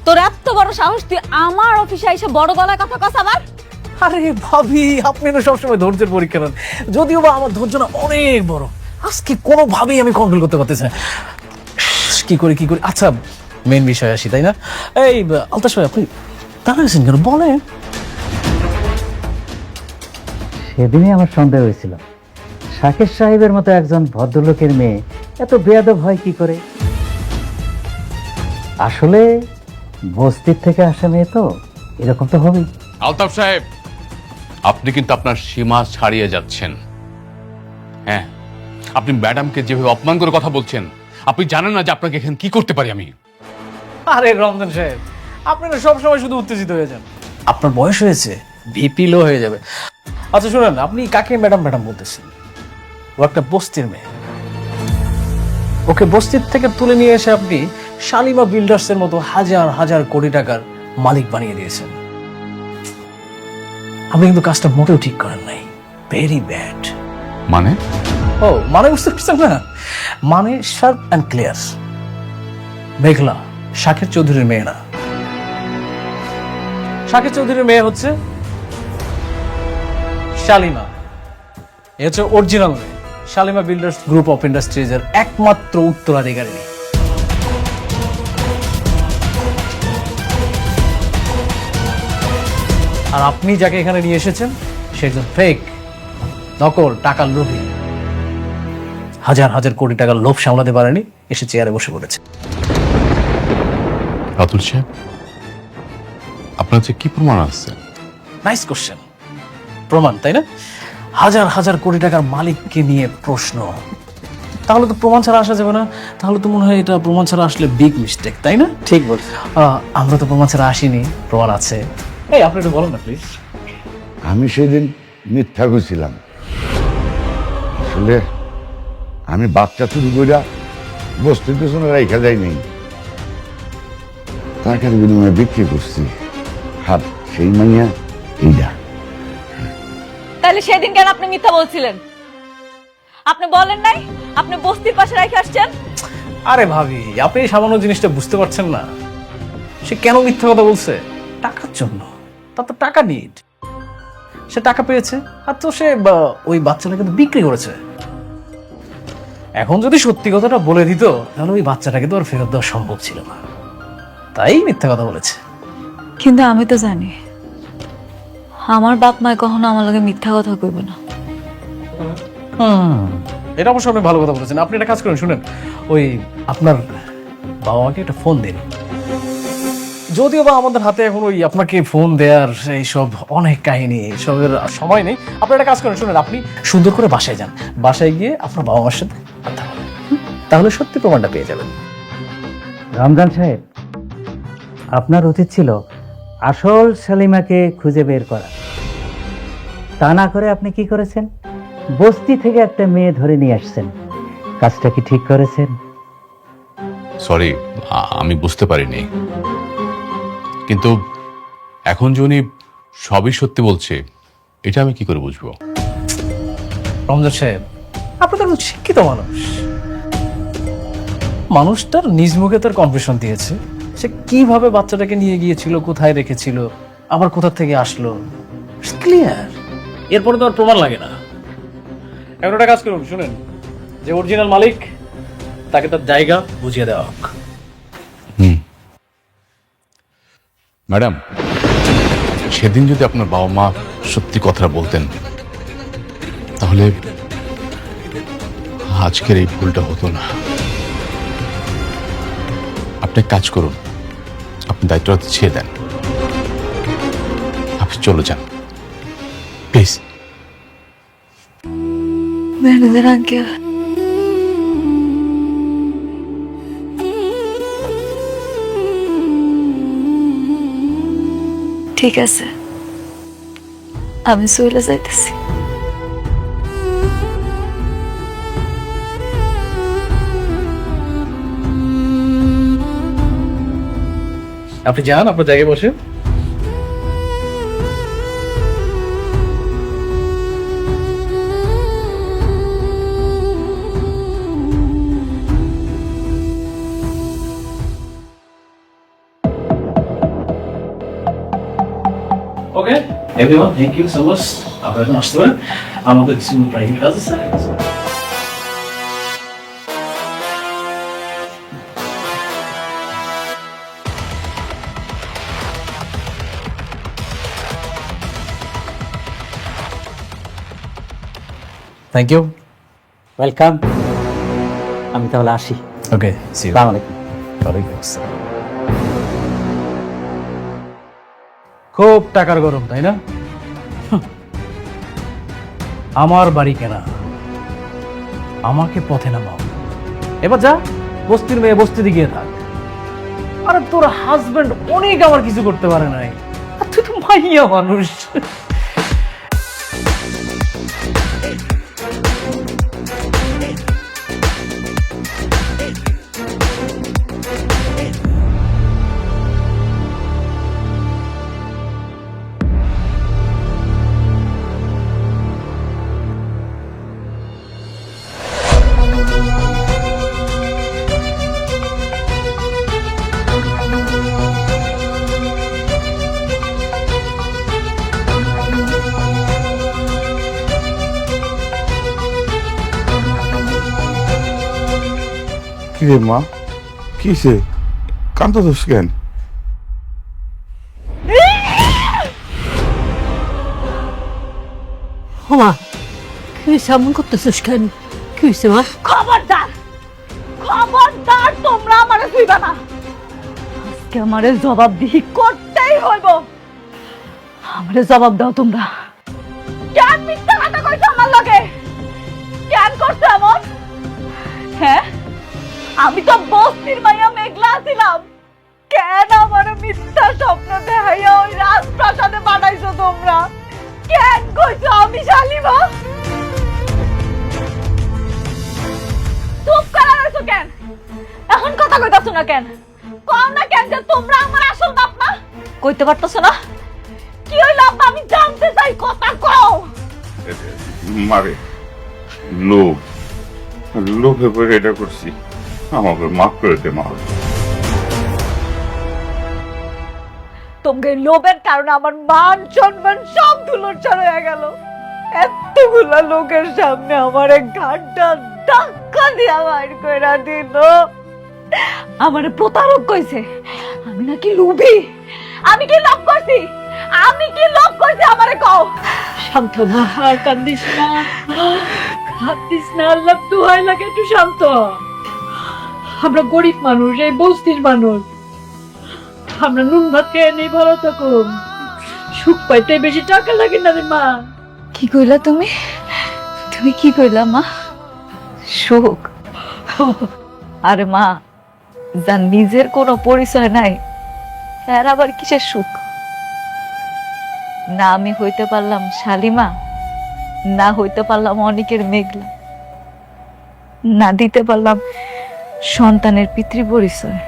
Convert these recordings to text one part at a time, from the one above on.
তোর এত বড় সাহস, তুই আমার অফিসে এসে বড় গলায় কথা কস আবার? আরে ভাবি, আপনি না সবসময় ধৈর্যের পরীক্ষা নেন, যদিও বা আমার ধৈর্য না অনেক বড়। আজকে কোনোভাবেই আমি কন্ট্রোল করতে পারতেছি না। কি করি। আচ্ছা, মেন বিষয় আসি, তাই না? এই আলতাশ ভাই, আপনি দাঁড়াচ্ছেন কেন, বলেন। সেদিনই আমার সন্দেহ হয়েছিল, শাকের সাহেবের মতো একজন ভদ্রলোকের মেয়ে এত বেয়াদব হয় কি করে। আসলে বস্তির থেকে আসা মেয়ে তো এরকম তো হবেই। আলতাফ সাহেব, আপনি কিন্তু আপনার সীমা ছাড়িয়ে যাচ্ছেন। হ্যাঁ, আপনি ম্যাডামকে যেভাবে অপমান করে কথা বলছেন, আপনি জানেন না যে আপনাকে এখানে কি করতে পারি আমি। আরে রমজান সাহেব, আপনি না সবসময় শুধু উত্তেজিত হয়ে যান। আপনার বয়স হয়েছে, ভিপি লো হয়ে যাবে। আচ্ছা শুনেন, আপনি কাকে ম্যাডাম ম্যাডাম বলতেছেন? ও একটা বস্তির মেয়ে। ওকে বস্তির থেকে তুলে নিয়ে এসে আপনি শালিমা বিল্ডার্সের মতো হাজার হাজার কোটি টাকার মালিক বানিয়ে দিয়েছেন। আপনি কিন্তু কাজটা মোটেও ঠিক করেন নাই। Very bad. মানে? ও মানে বুঝতে পারছেন না? মানে শার্প অ্যান্ড ক্লিয়ার। মেঘলা শাকের চৌধুরীর মেয়ে না। শাকের চৌধুরীর মেয়ে হচ্ছে শালিমা। এ হচ্ছে অরিজিনাল মেয়ে। শালিমা বিল্ডার্স গ্রুপ অফ ইন্ডাস্ট্রিজের একমাত্র উত্তরাধিকারী। আর আপনি যাকে এখানে নিয়ে এসেছেন সে একজন ফেক, নকল, টাকার লোভী। হাজার হাজার কোটি টাকার লোভ সামলাতে পারেনি, এসে চেয়ারে বসে পড়েছে। রাতুল সাহেব, আপনার যে কি প্রমাণ আছে? Nice question. প্রমাণ, তাই না? হাজার হাজার কোটি টাকার মালিককে নিয়ে প্রশ্ন, তাহলে তো প্রমাণ ছাড়া আসা যাবে না। তাহলে তো মনে হয় এটা প্রমাণ ছাড়া আসলে বিগ মিস্টেক, তাই না? ঠিক বলছি। আমরা তো প্রমাণ ছাড়া আসিনি, প্রমাণ আছে। এই আপনি একটু বলেন না প্লিজ। আমি সেদিন মিথ্যা কইছিলাম। আসলে আমি বাচ্চা চুরি কইরা বস্তির পেছনে রাইখা যাই নাই, টাকার বিনিময়ে বিক্রি করছি। হাত সেই মাইয়া এইটা। তাহলে সেদিন কেন আপনি মিথ্যা বলছিলেন? আপনি বলেন নাই আপনি বস্তির পাশে রেখে আসছেন? আরে ভাবি, আপনি এই সামান্য জিনিসটা বুঝতে পারছেন না। সে কেন মিথ্যা কথা বলছে? টাকার জন্য। তার তো টাকা নিড, সে টাকা পেয়েছে, আর তো সে ওই বাচ্চাটাকে তো বিক্রি করেছে। এখন যদি সত্যি কথাটা বলে দিত, তাহলে ওই বাচ্চাটাকে তো আর ফেরত দেওয়া সম্ভব ছিল না, তাই মিথ্যা কথা বলেছে। কিন্তু আমি তো জানি আমার বাপ মায় কখনো আমার লগে মিথ্যা কথা কইব না। এটা অবশ্য আপনি ভালো কথা বলেছেন। আপনি একটা কাজ করেন, শুনেন, ওই আপনার বাবা মাকে একটা ফোন দিন। যদিও বা আমাদের হাতে এখন ওই আপনাকে ফোন দেওয়ার এইসব অনেক কাহিনী, এইসবের সময় নেই। আপনি একটা কাজ করেন, শুনেন, আপনি সুন্দর করে বাসায় যান, বাসায় গিয়ে আপনার বাবা মার সাথে কথা বলেন, তাহলে সত্যি প্রমাণটা পেয়ে যাবেন। রমজান সাহেব, আপনার উচিত ছিল আসল শালিমাকে খুঁজে বের করা। তা না করে আপনি কি করেছেন? বস্তি থেকে একটা মেয়ে ধরে নিয়ে আসছেন। কাজটা কি ঠিক করেছেন? সরি, আমি বুঝতে পারিনি। কিন্তু এখন যে উনি সবই সত্যি বলছে, এটা আমি কি করে বুঝবো? রমজান সাহেব, আপনি তো একজন শিক্ষিত মানুষ। মানুষটার নিজ মুখে তার কনফেশন দিয়েছে, সে কিভাবে বাচ্চাটাকে নিয়ে গিয়েছিল, কোথায় রেখেছিল, আবার কোথা থেকে আসলো, ক্লিয়ার। এরপরে তো আর প্রমাণ লাগে না। এখন একটা কাজ করুন, শুনেন, যে অরিজিনাল মালিক তাকে তার জায়গা বুঝিয়ে দেওয়া হোক। ম্যাডাম, সেদিন যদি আপনার বাবা মা সত্যি কথা বলতেন, তাহলে আজকের এই ভুলটা হতো না। আপনি এক কাজ করুন, আপনি দায়িত্বটা ছেড়ে দেন, আপনি চলে যান প্লিজ। ম্যানেজার আঙ্কেল, ঠিক আছে, আমি চলে যাইতেছি। আপনি যান, আপনার জায়গায় বসে। Okay everyone, thank you so much. আপনারা এখন আসতে পারেন, আমাদের কিছু প্রাইভেট কাজ আছে। Thank you. ওয়েলকাম। আমি তাহলে আসি। Okay, see you. আসসালামু আলাইকুম। ওয়ালাইকুম আসসালাম। খুব টাকার গরম, তাই না? আমার বাড়ি কেনা, আমাকে পথে নামাও। এবার যা, বস্তির মেয়ে বস্তিতে গিয়ে থাক। আরে তোর হাজবেন্ড অনেক আমার কিছু করতে পারে নাই, আর তুই তো মাইয়া মানুষ। কি রে মা, কিসে কান্দছিস কেন? মা কি হয়েছে? এমন করতেছিস কেন? কি হয়েছে মা? খবরদার, খবরদার, তোমরা আমারে ছুঁইবা না। আজকে আমারে জবাবদিহি করতেই হইব। আমারে জবাব দাও তোমরা। কেন মিথ্যা কথা কইছো আমার লগে? কেন করছো এমন? হ্যাঁ, আমি তো বস্তির মাইয়া মেঘলা ছিলাম। কেন আমারে মিথ্যা স্বপ্ন দেখাইয়া ওই রাজপ্রাসাদে পাঠাইছো তোমরা? কেন কইছো আমি শালিমা? চুপ করে রইছো কেন? এখন কথা কইতাছো না কেন? কও না কেন যে তোমরা আমার আসল বাপ না? কইতে পারতাছো না? কি হইলো আব্বা, আমি জানতে চাই, কথা কও। মারে লোভ, লোভে পরে এটা করছি, আমাকে মাফ করে দে মা। তোমাকে লোভের কারণে আমার মান সম্মান সব ধুলোছাড় হয়ে গেল। এতগুলা লোকের সামনে আমার ঘাটটা ধাক্কা দিয়া বাইর কইরা দিল। আমারে প্রতারক কইছে, আমি নাকি লোভী। আমি কি লোভ করছি? আমি কি লোভ করছি আমারে কও। শান্ত মা, আর কান্দিস না, কান্দিস না, আল্লাহ দোহাই লাগে একটু শান্ত। আমরা গরিব মানুষ, এই বস্তির মানুষ, আমরা নুন ভাত খেয়ে নেই, ভালো থাকুন। সুখ পাইতে বেশি টাকা লাগে না রে মা। কি কইলা তুমি? তুমি কি কইলা মা? সুখ? আরে মা, যার নিজের কোনো পরিচয় নাই, এর আবার কিসের সুখ? না আমি হইতে পারলাম শালিমা, না হইতে পারলাম অনেকের মেঘলা, না দিতে পারলাম সন্তানের পিতৃ পরিচয়।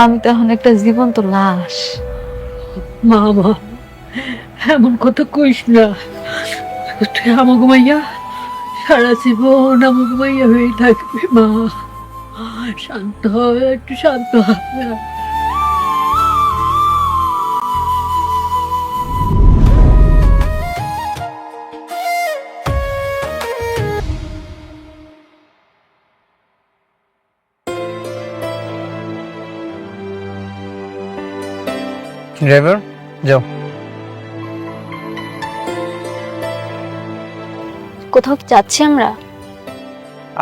আমি তো এখন একটা জীবন্ত লাশ। মা মা, এমন কথা কইস না। তুই আমাকে মাইয়া সারা জীবন আমাকে মাইয়া হয়ে থাকবি মা। শান্ত হয়, একটু শান্ত হবে। ড্রাইভার যাও। কোথাও যাচ্ছি আমরা?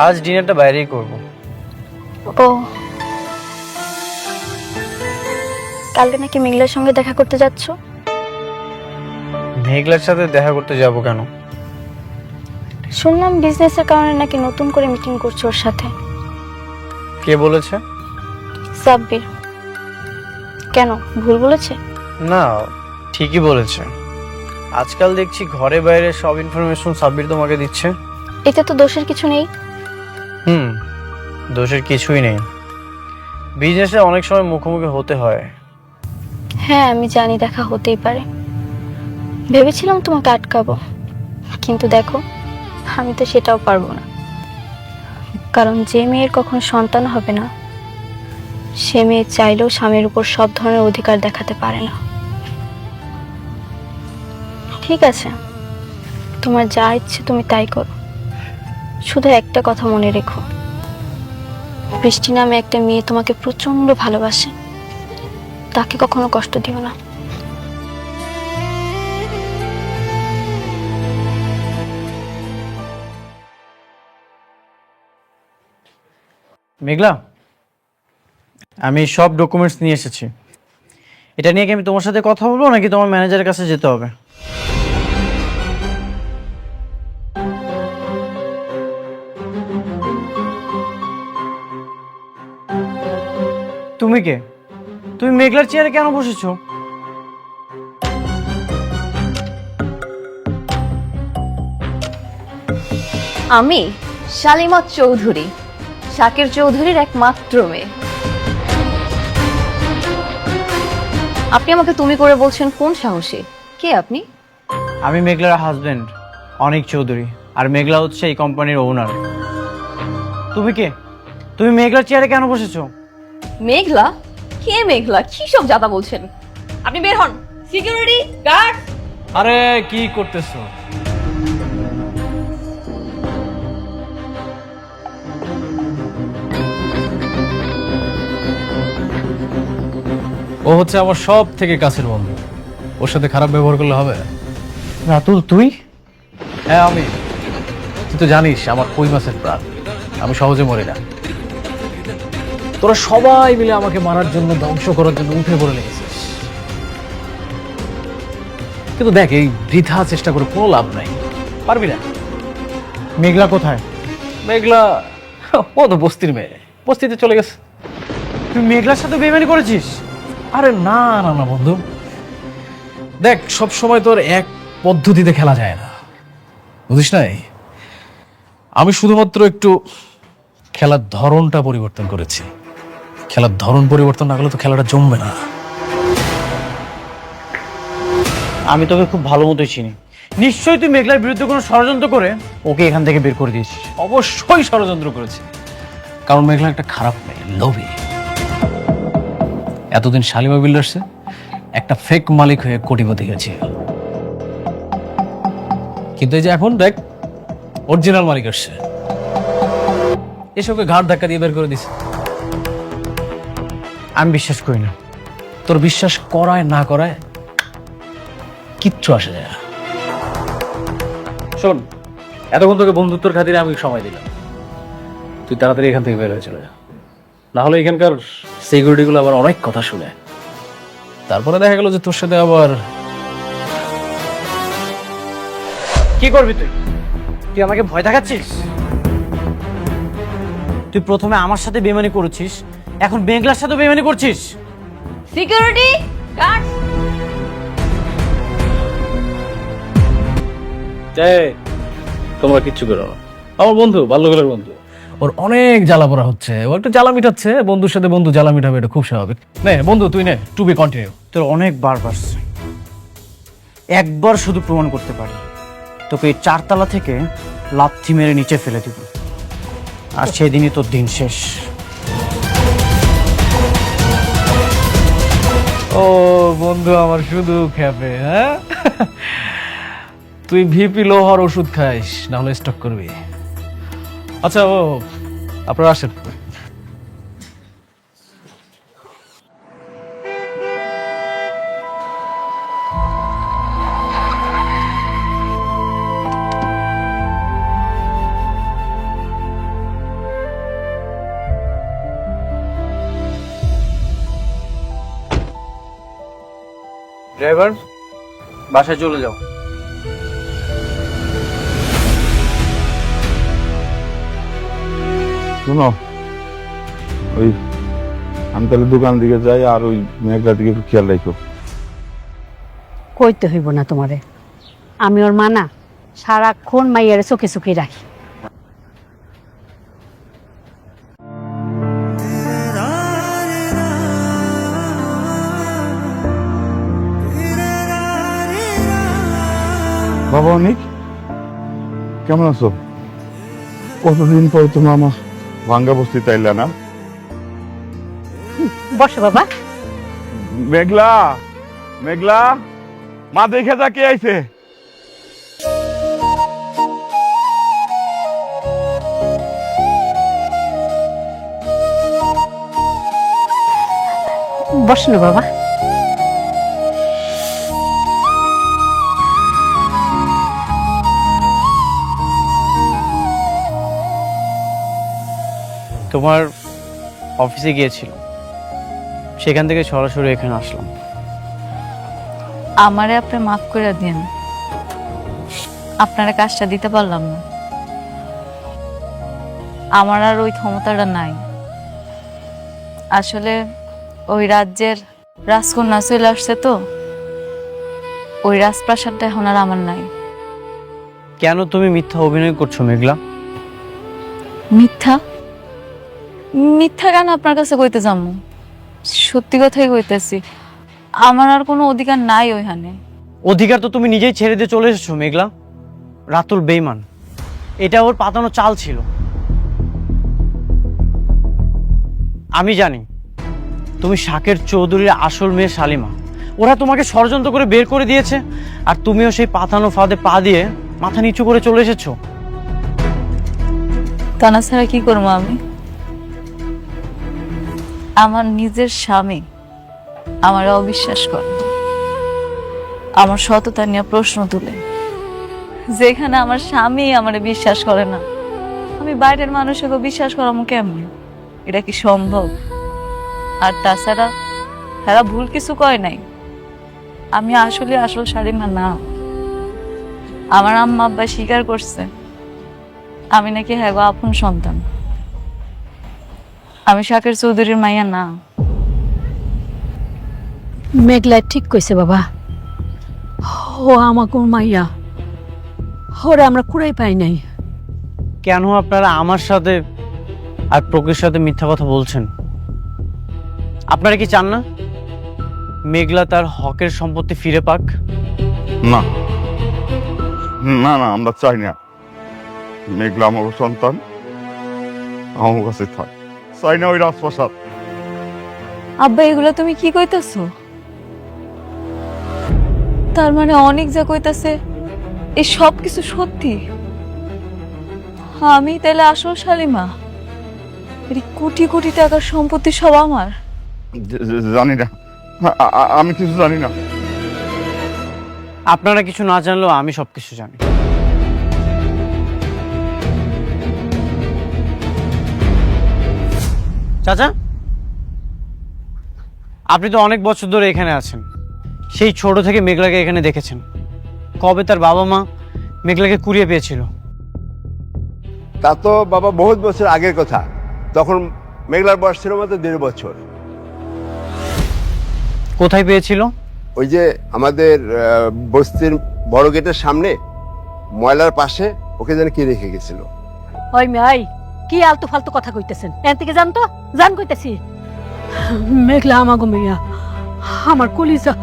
আজ ডিনারটা বাইরেই করব। ও, কালকে নাকি মেঘলার সঙ্গে দেখা করতে যাচ্ছ? মেঘলার সাথে দেখা করতে যাব কেন? শুনলাম বিজনেসের কারণে নাকি নতুন করে মিটিং করছো ওর সাথে। কে বলেছে? সাব্বির। কেন, ভুল বলেছে? না, ঠিকই বলেছে। আজকাল দেখছি ঘরে বাইরে সব ইনফরমেশন সাব্বির তোমাকে দিচ্ছে। এতে তো দোষের কিছু নেই। দোষের কিছুই নেই। বিজনেসে অনেক সময় মুখোমুখি হতে হয়। হ্যাঁ আমি জানি, দেখা হতেই পারে। ভেবেছিলাম তোমাকে আটকাবো, কিন্তু দেখো আমি তো সেটাও পারবো না। কারণ যে মেয়ের কখনো সন্তান হবে না, সে মেয়ে চাইলেও স্বামীর উপর সব ধরনের অধিকার দেখাতে পারে না। ঠিক আছে, তোমার যা ইচ্ছে তুমি তাই করো, শুধু একটা কথা মনে রেখো, বৃষ্টি নামে একটা মেয়ে তোমাকে প্রচন্ড ভালোবাসে, তাকে কখনো কষ্ট দিও না। মেঘলা, আমি সব ডকুমেন্টস নিয়ে এসেছি। এটা নিয়ে কি আমি তোমার সাথে কথা বলবো নাকি তোমার ম্যানেজারের কাছে যেতে হবে? তুমি কে? তুমি মেঘলার চেয়ারে কেন বসেছো? আমি শালিমা চৌধুরী, শাকির চৌধুরীর একমাত্র মেয়ে। আপনি আমাকে তুমি করে বলছেন কোন সাহসে? কে আপনি? আমি মেঘলার হাজবেন্ড অনিক চৌধুরী, আর মেঘলা হচ্ছে এই কোম্পানির ওনার। তুমি কে? তুমি মেঘলার চেয়ারে কেন বসেছো? মেঘলা? কে মেঘলা? কি সব জাতা বলছেন? আপনি বের হন। Security guard! আরে কি করতেছো? ও হচ্ছে আমার সব থেকে কাছের বন্ধু, ওর সাথে খারাপ ব্যবহার করলে হবে? রাতুল, তুই? হ্যাঁ আমি। তুই তো জানিস আমার কই মাছের প্রাণ, আমি সহজে মরি না। তোরা সবাই মিলে আমাকে মারার জন্য, ধ্বংস করার জন্য উঠে পড়ে লেগেছিস, কিন্তু দেখ এই বৃথা চেষ্টা করে কোনো লাভ নাই, পারবি না। মেঘলা কোথায়? মেঘলা ও তো বস্তির মেয়ে, বস্তিতে চলে গেছে। তুই মেঘলার সাথে বেইমানি করেছিস? আরে না না না বন্ধু, দেখ সব সময় তোর এক পদ্ধতিতে খেলা যায় না, বুঝিস নাই? আমি শুধুমাত্র একটু খেলার ধরনটা পরিবর্তন করেছি। খেলার ধরন পরিবর্তন না করলে তো খেলাটা জমবে না। আমি তোকে খুব ভালো মতোই চিনি। নিশ্চয়ই তুই মেঘলার বিরুদ্ধে কোনো ষড়যন্ত্র করে ওকে এখান থেকে বের করে দিয়েছিস। অবশ্যই ষড়যন্ত্র করেছি, কারণ মেঘলা একটা খারাপ মেয়ে, লোভী। এতদিন শালিমা বিল্ডার্সে একটা ফেক মালিক হয়ে কোটিপতি হয়েছে, কিন্তু এই যে এখন দেখ অরিজিনাল মালিক আসছে, এসবকে ঘাট ধাক্কা দিয়ে বের করে দিছে। আমি বিশ্বাস করি না। তোর বিশ্বাস করায় না করায় কিচ্ছু আসে যায় না। শোন, এতক্ষণ তোকে বন্ধুত্বের খাতিরে আমি সময় দিলাম, তুই তাড়াতাড়ি এখান থেকে বের হয়ে চলে যা, না হলে এখানকার সিকিউরিটি গুলো আবার অনেক কথা শুনে, তারপরে দেখা গেল যে তোর সাথে আবার। কি করবি তুই? তুই আমাকে ভয় দেখাচ্ছিস? তুই প্রথমে আমার সাথে বেইমানি করেছিস, এখন মেঘলার সাথে বেইমানি করছিস। Security guard! তোমরা কিচ্ছু করো না, আমার বন্ধু, বাল্যকালের বন্ধু, ওর অনেক জ্বালা পড়া হচ্ছে, ও একটু জ্বালা মিটাচ্ছে। বন্ধুর সাথে বন্ধু জ্বালা মিটাবে, এটা খুব স্বাভাবিক। নে বন্ধু তুই নে, টু বি কন্টিনিউ। তোর অনেক বার বাড়ছে, একবার শুধু প্রমাণ করতে পারি, তোকে এই 4 তলা থেকে লাথি মেরে নিচে ফেলে দিব, আর সেদিনই তোর দিন শেষ। ও বন্ধু আমার শুধু খেপে, হ্যাঁ? তুই ভিপি লোহার ওষুধ খাইস, না হলে স্টক করবি। আচ্ছা ও আপনারা আসেন। ড্রাইভার, বাসায় চলে যাও। শোনো, ওই আমি তাহলে দোকান দিকে যাই, আর ওই মেঘলার দিকে একটু খেয়াল রাখো। কইতে হইব না তোমারে, আমি ওর মানা সারাক্ষণ মাইয়ার চোখে চোখে রাখি। বাবা অনিক, কেমন আছো? কতদিন পর তুমি আমার ভাঙ্গা বস্তিতে আইলা না? বসো বাবা। মেঘলা, মেঘলা, মা দেখে যা কে আইছে। বসো না বাবা। তোমার অফিসে গিয়েছিল, সেখান থেকে সরাসরি এখানে আসলাম। আমারে আপনি মাফ করে দিন, আপনারা কাজটা দিতে পারলাম না। আমার আর ওই ক্ষমতাটা নাই। আসলে ওই রাজ্যের রাজকন্যা চলে আসছে, তো ওই রাজপ্রাসাদটা এখন আর আমার নাই। কেন তুমি মিথ্যা অভিনয় করছো মেঘলা? মিথ্যা? মিথ্যা কেন আপনার কাছে কইতে যাবো? সত্যি কথাই কইতেছি, আমার আর কোনো অধিকার নাই ওইখানে। অধিকার তো তুমি নিজেই ছেড়ে দিয়ে চলে এসেছো মেঘলা। রাতুল বেঈমান, এটা ওর পাতানো চাল ছিল। আমি জানি তুমি শাকের চৌধুরীর আসল মেয়ে শালিমা। ওরা তোমাকে ষড়যন্ত্র করে বের করে দিয়েছে, আর তুমিও সেই পাতানো ফাঁদে পা দিয়ে মাথা নিচু করে চলে এসেছো। তা না ছাড়া কি করবো আমি? আমার নিজের স্বামী আমার অবিশ্বাস করে, আমার সততা নিয়ে প্রশ্ন তুলে। যেখানে আমার স্বামী আমার বিশ্বাস করে না, আমি বাইরের মানুষকে বিশ্বাস করামো কেমন? এটা কি সম্ভব? আর তাছাড়া তারা ভুল কিছু কয় নাই। আমি আসলে আসল শালিমা না। আমার আম্মা আব্বা স্বীকার করছে আমি নাকি হ্যাঁ আপন সন্তান। আমি শাকের চৌধুরীর মাইয়া না। মেঘলা ঠিক কইছে বাবা, ও আমাকে মাইয়া, ওরা আমরা কুড়াই পাই নাই। কেন আপনারা আমার সাথে আর প্রকৃতির সাথে মিথ্যা কথা বলছেন? আপনারা কি চান না মেঘলা তার হকের সম্পত্তি ফিরে পাক? না না না, আমরা চাই না। মেঘলা আমার সন্তান, আমার কাছে থাক। চাই না ওই রাজপ্রাসাদ। আব্বা এগুলো তুমি কি কইতাছো? তার মানে অনেক যা কইতাছে এই সব কিছু সত্যি? আমি তাহলে আসল শালিমা? এই কোটি কোটি টাকার সম্পত্তি সব আমার? জানি না, আমি কিছু জানি না। আপনারা কিছু না জানলেও আমি সবকিছু জানি। চাচা, আপনি তো অনেক বছর ধরে এখানে আছেন। সেই ছোট থেকে মেঘলাকে এখানে দেখেছেন। কবে তার বাবা মা মেঘলাকে কুড়িয়ে পেয়েছিল? তা তো বাবা বহুত বছর আগের কথা। তখন মেঘলার বয়স ছিল মাত্র 1.5 বছর। কোথায় পেয়েছিল? ওই যে আমাদের বস্তির বড় গেটের সামনে ময়লার পাশে ওকে যেন কে রেখে গেছিল। ওই মেয়াই, কি আলতু ফালতু কথা কইতেছেন? এন থেকে জান তো, জান কইতেছি। মেঘলা আমাগো মেয়া, আমার কলিজা।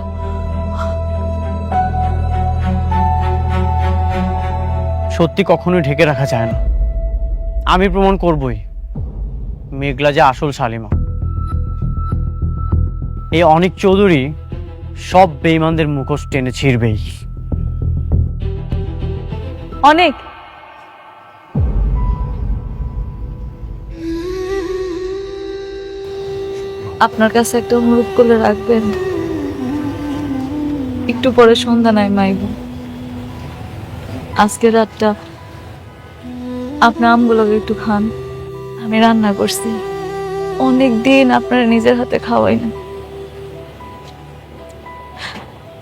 সত্যি কখনোই ঢেকে রাখা যায় না। আমি প্রমাণ করবই মেঘলা যে আসল শালিমা। এই অনিক চৌধুরী সব বেঈমানদের মুখোশ টেনে ছিঁড়বেই। অনেক আপনার কাছে একটা অনুরোধ করে রাখবেন, একটু পরে সন্ধ্যা নাই মাইব। আজকে রাতটা আপনার আমগুলোকে একটু খান। আমি রান্না করছি, অনেক দিন আপনারা নিজের হাতে খাওয়াই না।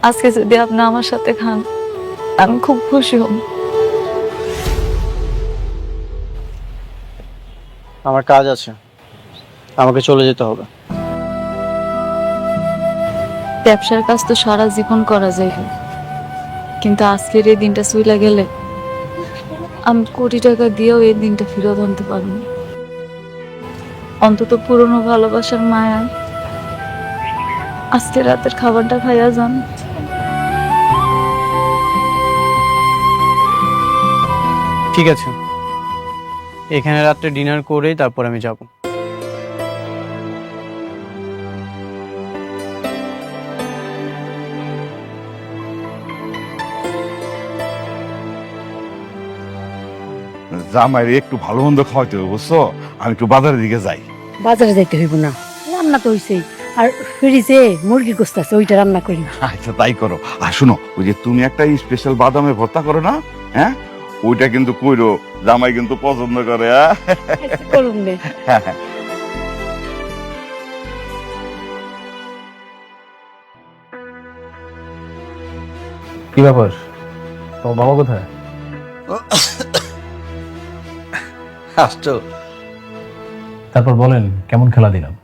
আজকে যদি আপনি আমার সাথে খান আমি খুব খুশি হব। আমার কাজ আছে, আমাকে চলে যেতে হবে। ব্যবসার কাজ তো সারা জীবন করা যায়, কিন্তু আজকের এই দিনটা চইলা গেলে আমি কোটি টাকা দিয়েও এই দিনটা ফেরত আনতে পারবো না। অন্তত পুরনো ভালোবাসার মায়া আজকে রাতের খাবারটা খাইয়া যান। ঠিক আছে, এখানে রাত্রে ডিনার করেই তারপর আমি যাব। জামাইরে একটু ভালো মন্দ খাওয়াইতে হবে বুঝছো, আমি একটু বাজারের দিকে যাই। বাজারে যাইতে হইব না, রান্না তো হইছেই। আর ফ্রিজে মুরগির গোস্ত আছে, ওইটা রান্না করি। আচ্ছা তাই করো। আর শুনো, ওই যে তুমি একটা স্পেশাল বাদামে ভর্তা করো না, হ্যাঁ ওইটা কিন্তু কইরো, জামাই কিন্তু পছন্দ করে। করুন নে। হ্যাঁ হ্যাঁ। কি ব্যাপার, তোমার বাবা কোথায়? আসছো? তারপর বলেন কেমন খেলা দিলাম?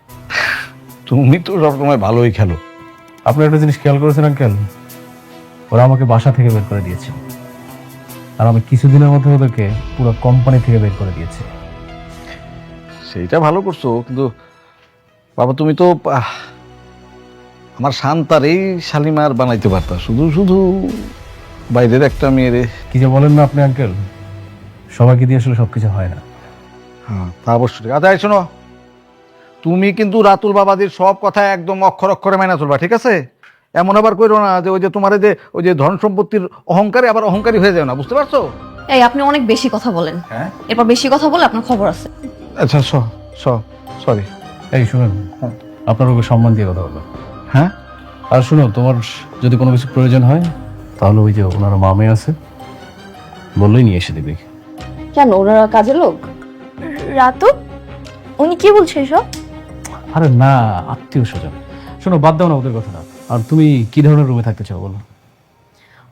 তুমি তো সবসময় ভালোই খেলো। আপনি একটা জিনিস খেয়াল করেছেন আঙ্কেল, ওরা আমাকে বাসা থেকে বের করে দিয়েছে, আর আমি কিছুদিনের মধ্যে ওদেরকে পুরো কোম্পানি থেকে বের করে দিয়েছি। সেইটা ভালো করছো, কিন্তু বাবা তুমি তো আমার শান্তারেই শালিমার বানাইতে পারতা, শুধু শুধু বাইরের একটা মেয়েরে। কি যে বলেন না আপনি আঙ্কেল, সবাইকে দিয়ে আসলে সবকিছু হয় না। হ্যাঁ তা অবশ্যই। আচ্ছা এই শোনো, তুমি কিন্তু রাতুল বাবাদের সব কথা একদম অক্ষর অক্ষরে মাইনা চলবা, ঠিক আছে? এমন আবার কইরো না যে ওই যে তোমার যে ওই যে ধন সম্পত্তির অহংকারে আবার অহংকারী হয়ে যাও না, বুঝতে পারছো? এই আপনি অনেক বেশি কথা বলেন, হ্যাঁ এরপর বেশি কথা বলে আপনার খবর আছে। আচ্ছা সরি। এই শুনুন, আপনার ওকে সম্মান দিয়ে কথা বলবেন। হ্যাঁ আর শুনো, তোমার যদি কোনো কিছু প্রয়োজন হয় তাহলে ওই যে ওনার মামে আছে, বললেই নিয়ে এসে দিবে। কেন, ওনারা কাজের লোক? রাতু, উনি কি বলছে এসব? আরে না, আত্মীয় স্বজন। শোনো, বাদ দাও না ওদের কথা। আর তুমি কি ধরনের রুমে থাকতে চাও বলো?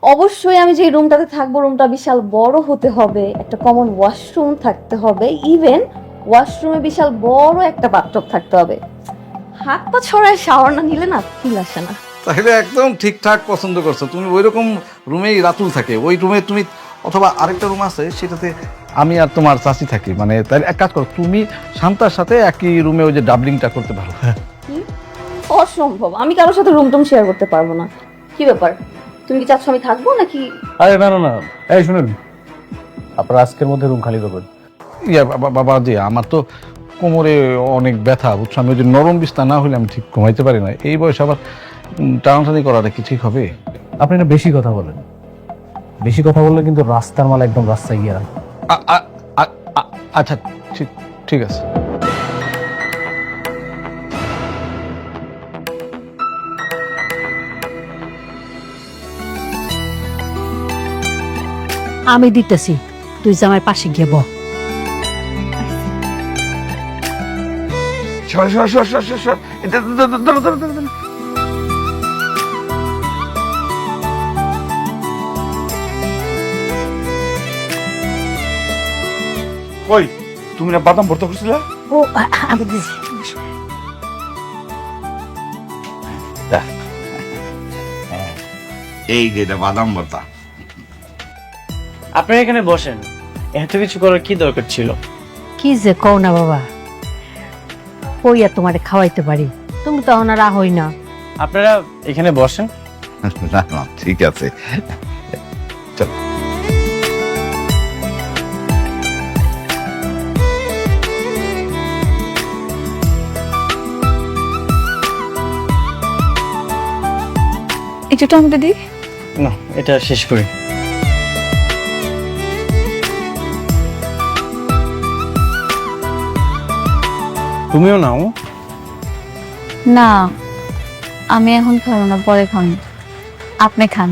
অবশ্যই আমি যে রুমটাতে থাকবো, রুমটা বিশাল বড় হতে হবে, একটা কমন ওয়াশরুম থাকতে হবে, ইভেন ওয়াশরুমে বিশাল বড় একটা বাথটব থাকতে হবে। হাত পা ছড়ায় শাওয়ার না নিলে না ফিল আসে না। তাহলে একদম ঠিকঠাক পছন্দ করছো তুমি। ওই রকম রুমেই রাতুল থাকে, ওই রুমে তুমি, অথবা আরেকটা রুম আছে সেটাতে আমি আর তোমার চাচি থাকি। মানে তাহলে এক কাজ করো, তুমি শান্তার সাথে একই রুমে ওই যে ডাবলিংটা করতে পারো। অসম্ভব, আমি কারোর সাথে রুম টুম শেয়ার করতে পারবো না। কি ব্যাপার, তুমি কি চাচ্ছ আমি থাকবো নাকি? আরে না না না, এই শুনুন, আপনার আজকের মধ্যে রুম খালি করবেন। ইয়া বাবা যে আমার তো কোমরে অনেক ব্যথা, বুঝছো? আমি ওই যে নরম বিছনা না হলে আমি ঠিক ঘুমাইতে পারি না। এই বয়সে আবার টানাটানি করাটা কি ঠিক হবে? আপনি না বেশি কথা বলেন, বেশি কথা বললে কিন্তু রাস্তার মাল একদম রাস্তায় গিয়ে রাখবে। আচ্ছা ঠিক আছে। আমি দিতেছি, তুই জামাই পাশে গিয়ে বহ। সর। কই, তুমি না বাদাম ভর্তা করছিলে? ও আমি দিছি। এই যেটা বাদাম ভর্তা। আপনি এখানে বসেন, এত কিছু করার কি দরকার ছিল? কি যে কও না বাবা, ওই আর তোমারে খাওয়াইতে পারি, তুমি তো ওনার হই না। আপনারা এখানে বসেন। না ঠিক আছে, চলো। একটু টমেটো দিই। না, এটা শেষ করি। তুমিও নাও। না, আমি এখন খাবো না, পরে খান। আপনি খান।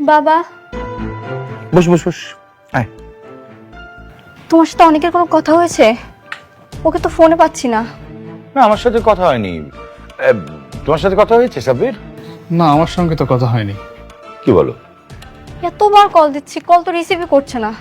বাবা, বস আয়। তোমার সাথে অনেকের কোনো কথা হয়েছে? ওকে তো ফোনে পাচ্ছি না। না আমার সাথে কথা হয়নি। তোমার সাথে কথা হয়েছে সাব্বির? না, আমার সঙ্গে তো কথা হয়নি। কি বলো? এতবার কল দিচ্ছি, কল তো রিসিভই করছে না।